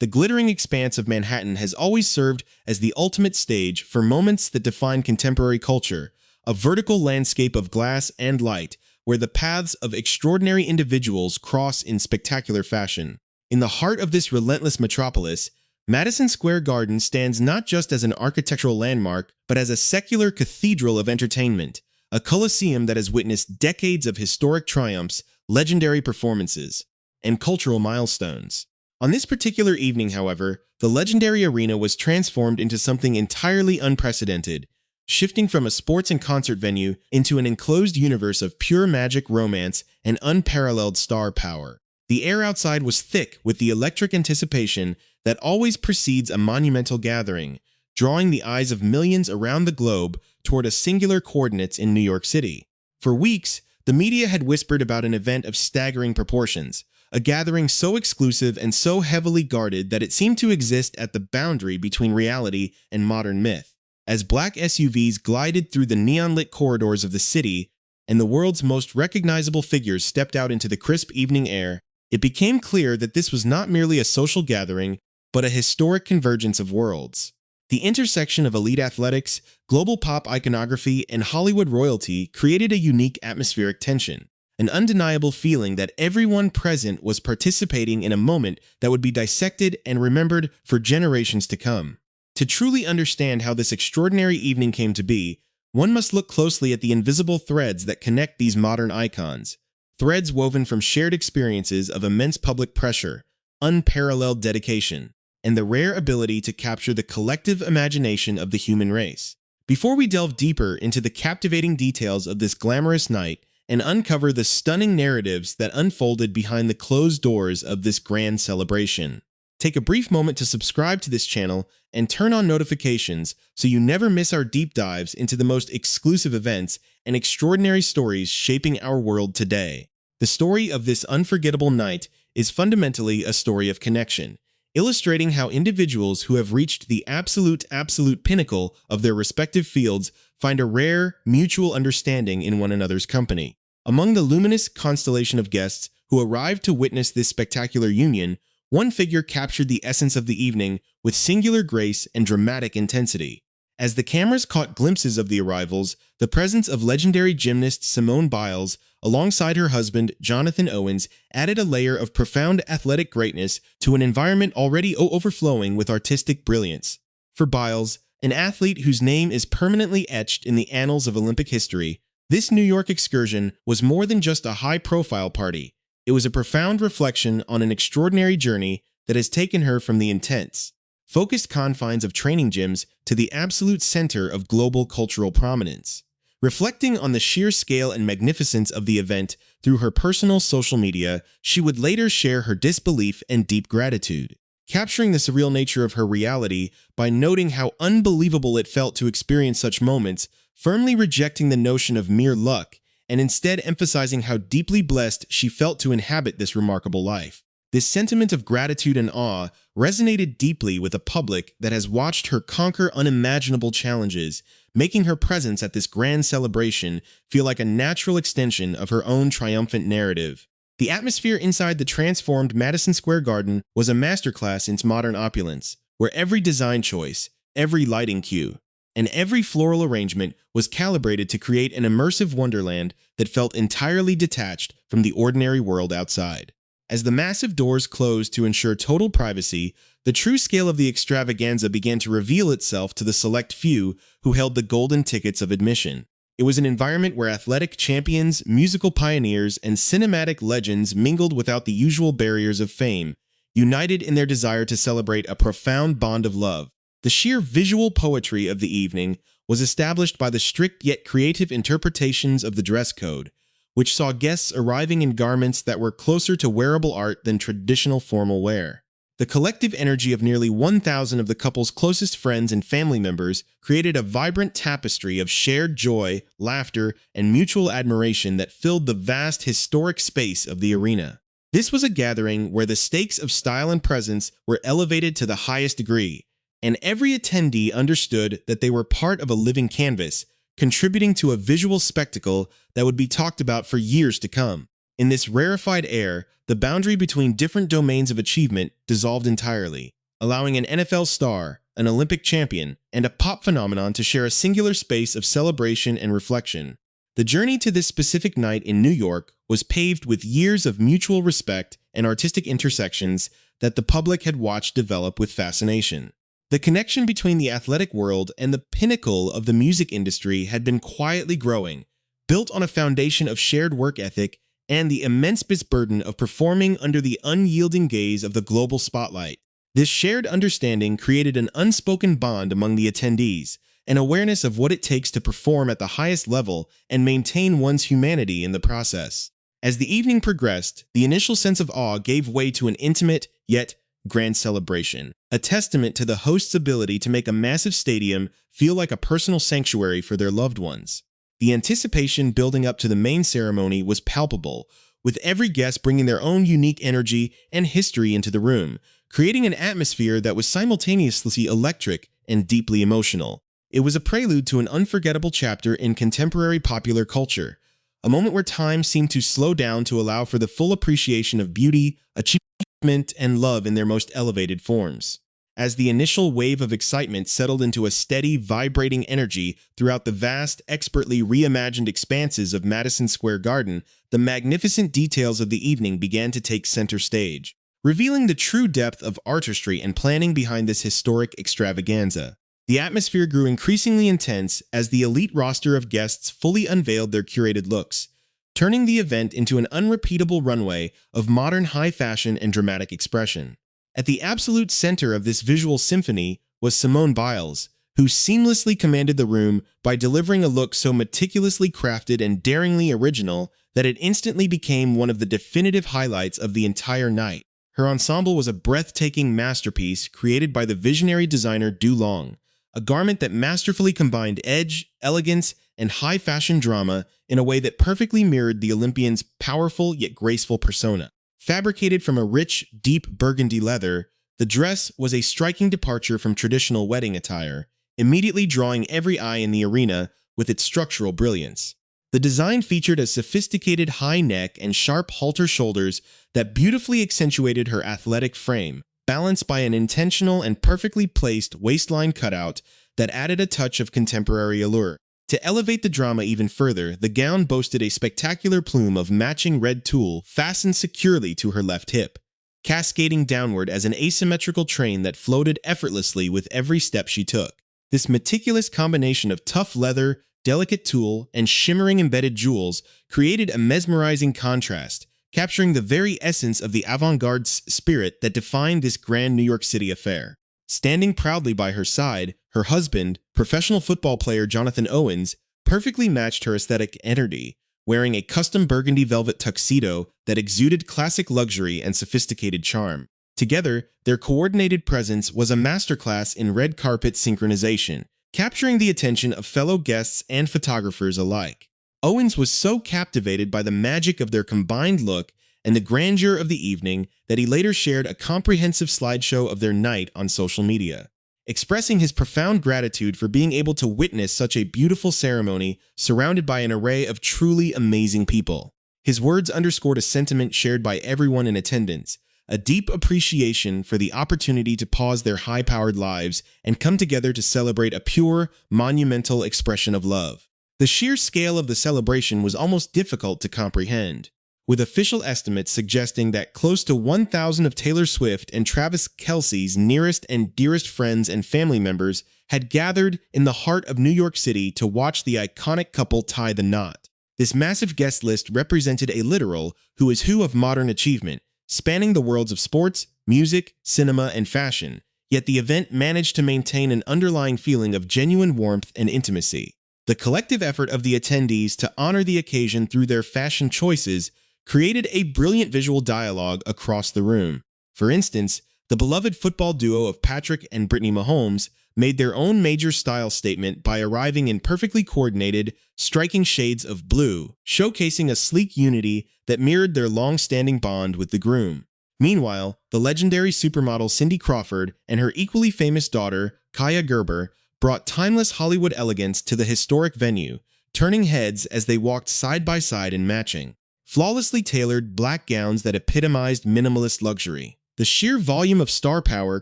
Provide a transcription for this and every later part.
the glittering expanse of Manhattan has always served as the ultimate stage for moments that define contemporary culture, a vertical landscape of glass and light where the paths of extraordinary individuals cross in spectacular fashion. In the heart of this relentless metropolis, Madison Square Garden stands not just as an architectural landmark, but as a secular cathedral of entertainment, a coliseum that has witnessed decades of historic triumphs, legendary performances, and cultural milestones. On this particular evening, however, the legendary arena was transformed into something entirely unprecedented, shifting from a sports and concert venue into an enclosed universe of pure magic, romance, and unparalleled star power. The air outside was thick with the electric anticipation that always precedes a monumental gathering, drawing the eyes of millions around the globe toward a singular coordinates in New York City. For weeks, the media had whispered about an event of staggering proportions, a gathering so exclusive and so heavily guarded that it seemed to exist at the boundary between reality and modern myth. As black SUVs glided through the neon-lit corridors of the city and the world's most recognizable figures stepped out into the crisp evening air, it became clear that this was not merely a social gathering, but a historic convergence of worlds. The intersection of elite athletics, global pop iconography, and Hollywood royalty created a unique atmospheric tension, an undeniable feeling that everyone present was participating in a moment that would be dissected and remembered for generations to come. To truly understand how this extraordinary evening came to be, one must look closely at the invisible threads that connect these modern icons, threads woven from shared experiences of immense public pressure, unparalleled dedication, and the rare ability to capture the collective imagination of the human race. Before we delve deeper into the captivating details of this glamorous night and uncover the stunning narratives that unfolded behind the closed doors of this grand celebration, take a brief moment to subscribe to this channel and turn on notifications so you never miss our deep dives into the most exclusive events and extraordinary stories shaping our world today. The story of this unforgettable night is fundamentally a story of connection, illustrating how individuals who have reached the absolute pinnacle of their respective fields find a rare, mutual understanding in one another's company. Among the luminous constellation of guests who arrived to witness this spectacular union, one figure captured the essence of the evening with singular grace and dramatic intensity. As the cameras caught glimpses of the arrivals, the presence of legendary gymnast Simone Biles alongside her husband Jonathan Owens added a layer of profound athletic greatness to an environment already overflowing with artistic brilliance. For Biles, an athlete whose name is permanently etched in the annals of Olympic history, this New York excursion was more than just a high-profile party. It was a profound reflection on an extraordinary journey that has taken her from the intense, focused confines of training gyms to the absolute center of global cultural prominence. Reflecting on the sheer scale and magnificence of the event through her personal social media, she would later share her disbelief and deep gratitude, capturing the surreal nature of her reality by noting how unbelievable it felt to experience such moments, firmly rejecting the notion of mere luck, and instead emphasizing how deeply blessed she felt to inhabit this remarkable life. This sentiment of gratitude and awe resonated deeply with a public that has watched her conquer unimaginable challenges, making her presence at this grand celebration feel like a natural extension of her own triumphant narrative. The atmosphere inside the transformed Madison Square Garden was a masterclass in modern opulence, where every design choice, every lighting cue, and every floral arrangement was calibrated to create an immersive wonderland that felt entirely detached from the ordinary world outside. As the massive doors closed to ensure total privacy, the true scale of the extravaganza began to reveal itself to the select few who held the golden tickets of admission. It was an environment where athletic champions, musical pioneers, and cinematic legends mingled without the usual barriers of fame, united in their desire to celebrate a profound bond of love. The sheer visual poetry of the evening was established by the strict yet creative interpretations of the dress code, which saw guests arriving in garments that were closer to wearable art than traditional formal wear. The collective energy of nearly 1,000 of the couple's closest friends and family members created a vibrant tapestry of shared joy, laughter, and mutual admiration that filled the vast historic space of the arena. This was a gathering where the stakes of style and presence were elevated to the highest degree, and every attendee understood that they were part of a living canvas, contributing to a visual spectacle that would be talked about for years to come. In this rarefied air, the boundary between different domains of achievement dissolved entirely, allowing an NFL star, an Olympic champion, and a pop phenomenon to share a singular space of celebration and reflection. The journey to this specific night in New York was paved with years of mutual respect and artistic intersections that the public had watched develop with fascination. The connection between the athletic world and the pinnacle of the music industry had been quietly growing, built on a foundation of shared work ethic and the immense burden of performing under the unyielding gaze of the global spotlight. This shared understanding created an unspoken bond among the attendees, an awareness of what it takes to perform at the highest level and maintain one's humanity in the process. As the evening progressed, the initial sense of awe gave way to an intimate, yet grand celebration, a testament to the host's ability to make a massive stadium feel like a personal sanctuary for their loved ones. The anticipation building up to the main ceremony was palpable, with every guest bringing their own unique energy and history into the room, creating an atmosphere that was simultaneously electric and deeply emotional. It was a prelude to an unforgettable chapter in contemporary popular culture, a moment where time seemed to slow down to allow for the full appreciation of beauty, achievement, and love in their most elevated forms. As the initial wave of excitement settled into a steady, vibrating energy throughout the vast, expertly reimagined expanses of Madison Square Garden, the magnificent details of the evening began to take center stage, revealing the true depth of artistry and planning behind this historic extravaganza. The atmosphere grew increasingly intense as the elite roster of guests fully unveiled their curated looks, turning the event into an unrepeatable runway of modern high fashion and dramatic expression. At the absolute center of this visual symphony was Simone Biles, who seamlessly commanded the room by delivering a look so meticulously crafted and daringly original that it instantly became one of the definitive highlights of the entire night. Her ensemble was a breathtaking masterpiece created by the visionary designer Du Long, a garment that masterfully combined edge, elegance, and high-fashion drama in a way that perfectly mirrored the Olympian's powerful yet graceful persona. Fabricated from a rich, deep burgundy leather, the dress was a striking departure from traditional wedding attire, immediately drawing every eye in the arena with its structural brilliance. The design featured a sophisticated high neck and sharp halter shoulders that beautifully accentuated her athletic frame, balanced by an intentional and perfectly placed waistline cutout that added a touch of contemporary allure. To elevate the drama even further, the gown boasted a spectacular plume of matching red tulle fastened securely to her left hip, cascading downward as an asymmetrical train that floated effortlessly with every step she took. This meticulous combination of tough leather, delicate tulle, and shimmering embedded jewels created a mesmerizing contrast, capturing the very essence of the avant-garde spirit that defined this grand New York City affair. Standing proudly by her side, her husband, professional football player Jonathan Owens, perfectly matched her aesthetic energy, wearing a custom burgundy velvet tuxedo that exuded classic luxury and sophisticated charm. Together, their coordinated presence was a masterclass in red carpet synchronization, capturing the attention of fellow guests and photographers alike. Owens was so captivated by the magic of their combined look and the grandeur of the evening that he later shared a comprehensive slideshow of their night on social media, expressing his profound gratitude for being able to witness such a beautiful ceremony surrounded by an array of truly amazing people. His words underscored a sentiment shared by everyone in attendance, a deep appreciation for the opportunity to pause their high-powered lives and come together to celebrate a pure, monumental expression of love. The sheer scale of the celebration was almost difficult to comprehend, with official estimates suggesting that close to 1,000 of Taylor Swift and Travis Kelce's nearest and dearest friends and family members had gathered in the heart of New York City to watch the iconic couple tie the knot. This massive guest list represented a literal who is who of modern achievement, spanning the worlds of sports, music, cinema, and fashion, yet the event managed to maintain an underlying feeling of genuine warmth and intimacy. The collective effort of the attendees to honor the occasion through their fashion choices created a brilliant visual dialogue across the room. For instance, the beloved football duo of Patrick and Brittany Mahomes made their own major style statement by arriving in perfectly coordinated, striking shades of blue, showcasing a sleek unity that mirrored their long-standing bond with the groom. Meanwhile, the legendary supermodel Cindy Crawford and her equally famous daughter, Kaya Gerber, brought timeless Hollywood elegance to the historic venue, turning heads as they walked side by side in matching flawlessly tailored black gowns that epitomized minimalist luxury. The sheer volume of star power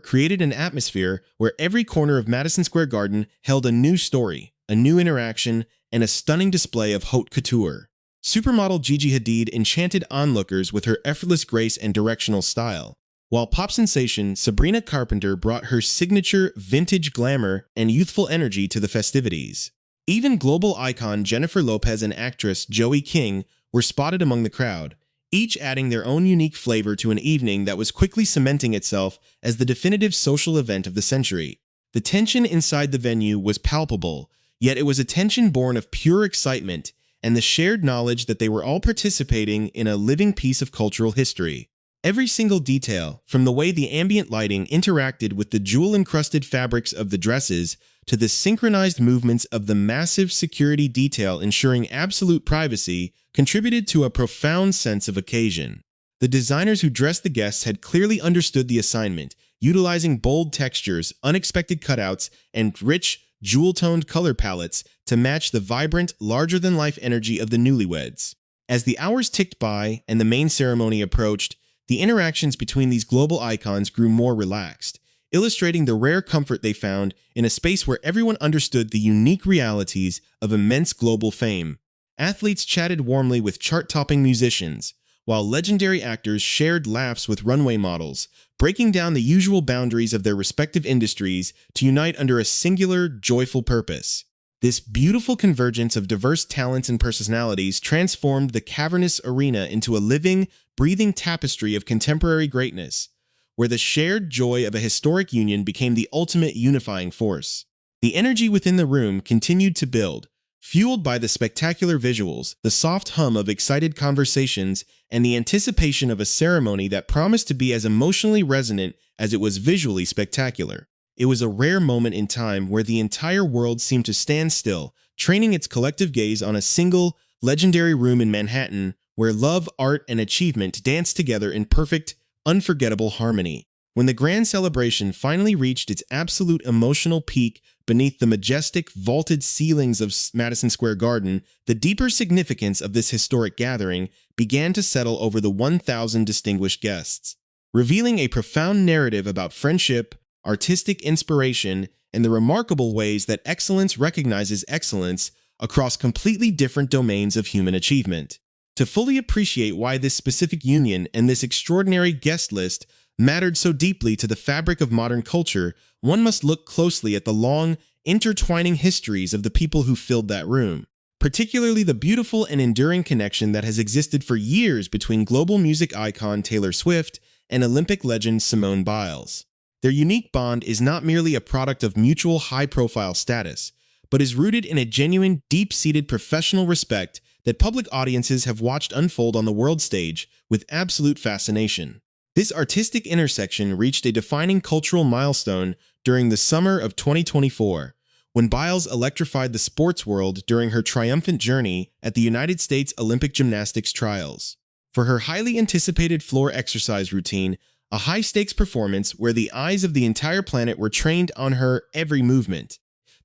created an atmosphere where every corner of Madison Square Garden held a new story, a new interaction, and a stunning display of haute couture. Supermodel Gigi Hadid enchanted onlookers with her effortless grace and directional style, while pop sensation Sabrina Carpenter brought her signature vintage glamour and youthful energy to the festivities. Even global icon Jennifer Lopez and actress Joey King were spotted among the crowd, each adding their own unique flavor to an evening that was quickly cementing itself as the definitive social event of the century. The tension inside the venue was palpable, yet it was a tension born of pure excitement and the shared knowledge that they were all participating in a living piece of cultural history. Every single detail, from the way the ambient lighting interacted with the jewel-encrusted fabrics of the dresses to the synchronized movements of the massive security detail ensuring absolute privacy, contributed to a profound sense of occasion. The designers who dressed the guests had clearly understood the assignment, utilizing bold textures, unexpected cutouts, and rich, jewel-toned color palettes to match the vibrant, larger-than-life energy of the newlyweds. As the hours ticked by and the main ceremony approached, the interactions between these global icons grew more relaxed, illustrating the rare comfort they found in a space where everyone understood the unique realities of immense global fame. Athletes chatted warmly with chart-topping musicians, while legendary actors shared laughs with runway models, breaking down the usual boundaries of their respective industries to unite under a singular, joyful purpose. This beautiful convergence of diverse talents and personalities transformed the cavernous arena into a living, breathing tapestry of contemporary greatness, where the shared joy of a historic union became the ultimate unifying force. The energy within the room continued to build, fueled by the spectacular visuals, the soft hum of excited conversations, and the anticipation of a ceremony that promised to be as emotionally resonant as it was visually spectacular. It was a rare moment in time where the entire world seemed to stand still, training its collective gaze on a single, legendary room in Manhattan where love, art, and achievement danced together in perfect, unforgettable harmony. When the grand celebration finally reached its absolute emotional peak beneath the majestic, vaulted ceilings of Madison Square Garden, the deeper significance of this historic gathering began to settle over the 1,000 distinguished guests, revealing a profound narrative about friendship, artistic inspiration, and the remarkable ways that excellence recognizes excellence across completely different domains of human achievement. To fully appreciate why this specific union and this extraordinary guest list mattered so deeply to the fabric of modern culture, one must look closely at the long, intertwining histories of the people who filled that room, particularly the beautiful and enduring connection that has existed for years between global music icon Taylor Swift and Olympic legend Simone Biles. Their unique bond is not merely a product of mutual high-profile status, but is rooted in a genuine, deep-seated professional respect that public audiences have watched unfold on the world stage with absolute fascination. This artistic intersection reached a defining cultural milestone during the summer of 2024, when Biles electrified the sports world during her triumphant journey at the United States Olympic Gymnastics Trials. For her highly anticipated floor exercise routine, a high-stakes performance where the eyes of the entire planet were trained on her every movement,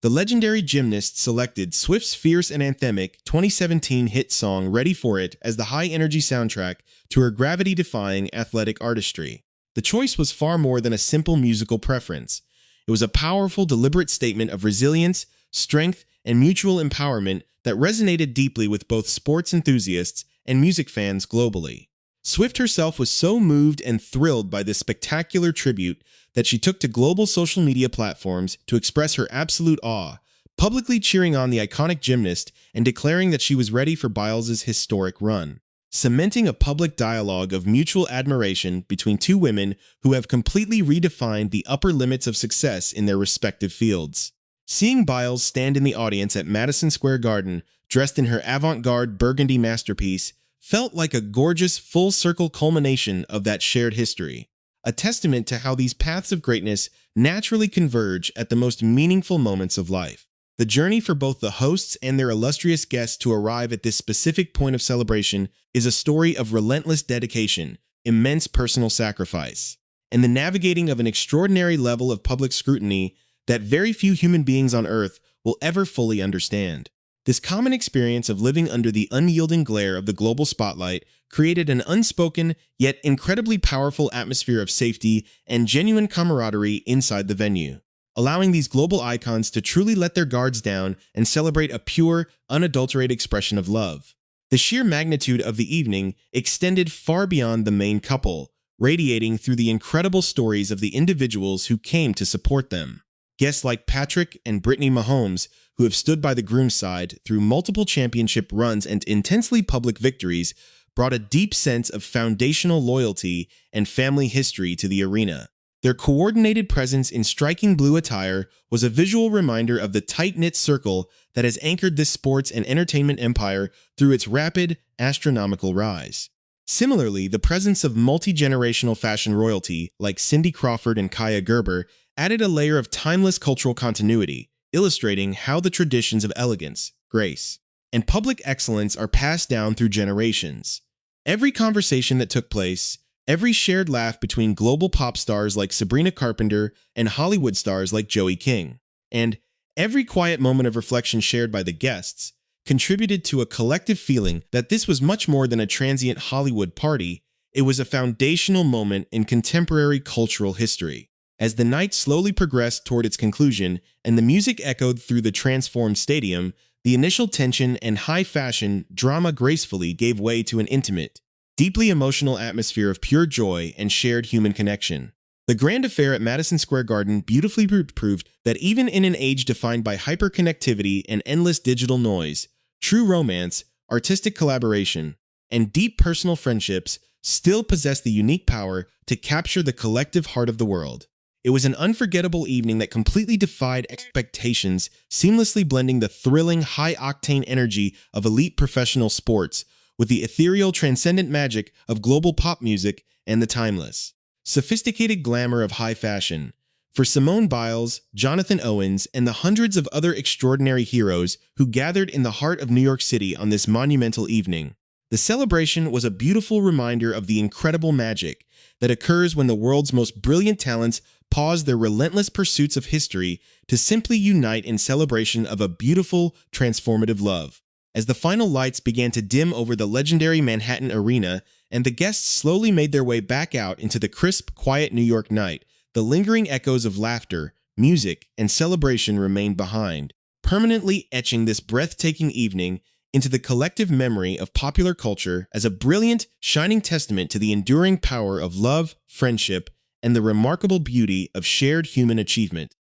the legendary gymnast selected Swift's fierce and anthemic 2017 hit song Ready for It as the high-energy soundtrack to her gravity-defying athletic artistry. The choice was far more than a simple musical preference. It was a powerful, deliberate statement of resilience, strength, and mutual empowerment that resonated deeply with both sports enthusiasts and music fans globally. Swift herself was so moved and thrilled by this spectacular tribute that she took to global social media platforms to express her absolute awe, publicly cheering on the iconic gymnast and declaring that she was ready for Biles' historic run, cementing a public dialogue of mutual admiration between two women who have completely redefined the upper limits of success in their respective fields. Seeing Biles stand in the audience at Madison Square Garden, dressed in her avant-garde burgundy masterpiece, felt like a gorgeous, full-circle culmination of that shared history, a testament to how these paths of greatness naturally converge at the most meaningful moments of life. The journey for both the hosts and their illustrious guests to arrive at this specific point of celebration is a story of relentless dedication, immense personal sacrifice, and the navigating of an extraordinary level of public scrutiny that very few human beings on Earth will ever fully understand. This common experience of living under the unyielding glare of the global spotlight created an unspoken yet incredibly powerful atmosphere of safety and genuine camaraderie inside the venue, allowing these global icons to truly let their guards down and celebrate a pure, unadulterated expression of love. The sheer magnitude of the evening extended far beyond the main couple, radiating through the incredible stories of the individuals who came to support them. Guests like Patrick and Brittany Mahomes, who have stood by the groom's side through multiple championship runs and intensely public victories, brought a deep sense of foundational loyalty and family history to the arena. Their coordinated presence in striking blue attire was a visual reminder of the tight-knit circle that has anchored this sports and entertainment empire through its rapid, astronomical rise. Similarly, the presence of multi-generational fashion royalty like Cindy Crawford and Kaya Gerber added a layer of timeless cultural continuity, illustrating how the traditions of elegance, grace, and public excellence are passed down through generations. Every conversation that took place, every shared laugh between global pop stars like Sabrina Carpenter and Hollywood stars like Joey King, and every quiet moment of reflection shared by the guests, contributed to a collective feeling that this was much more than a transient Hollywood party. It was a foundational moment in contemporary cultural history. As the night slowly progressed toward its conclusion and the music echoed through the transformed stadium, the initial tension and high-fashion drama gracefully gave way to an intimate, deeply emotional atmosphere of pure joy and shared human connection. The grand affair at Madison Square Garden beautifully proved that even in an age defined by hyperconnectivity and endless digital noise, true romance, artistic collaboration, and deep personal friendships still possess the unique power to capture the collective heart of the world. It was an unforgettable evening that completely defied expectations, seamlessly blending the thrilling, high-octane energy of elite professional sports with the ethereal, transcendent magic of global pop music and the timeless, sophisticated glamour of high fashion. For Simone Biles, Jonathan Owens, and the hundreds of other extraordinary heroes who gathered in the heart of New York City on this monumental evening, the celebration was a beautiful reminder of the incredible magic that occurs when the world's most brilliant talents pause their relentless pursuits of history to simply unite in celebration of a beautiful, transformative love. As the final lights began to dim over the legendary Manhattan Arena and the guests slowly made their way back out into the crisp, quiet New York night, the lingering echoes of laughter, music, and celebration remained behind, permanently etching this breathtaking evening into the collective memory of popular culture as a brilliant, shining testament to the enduring power of love, friendship, and the remarkable beauty of shared human achievement.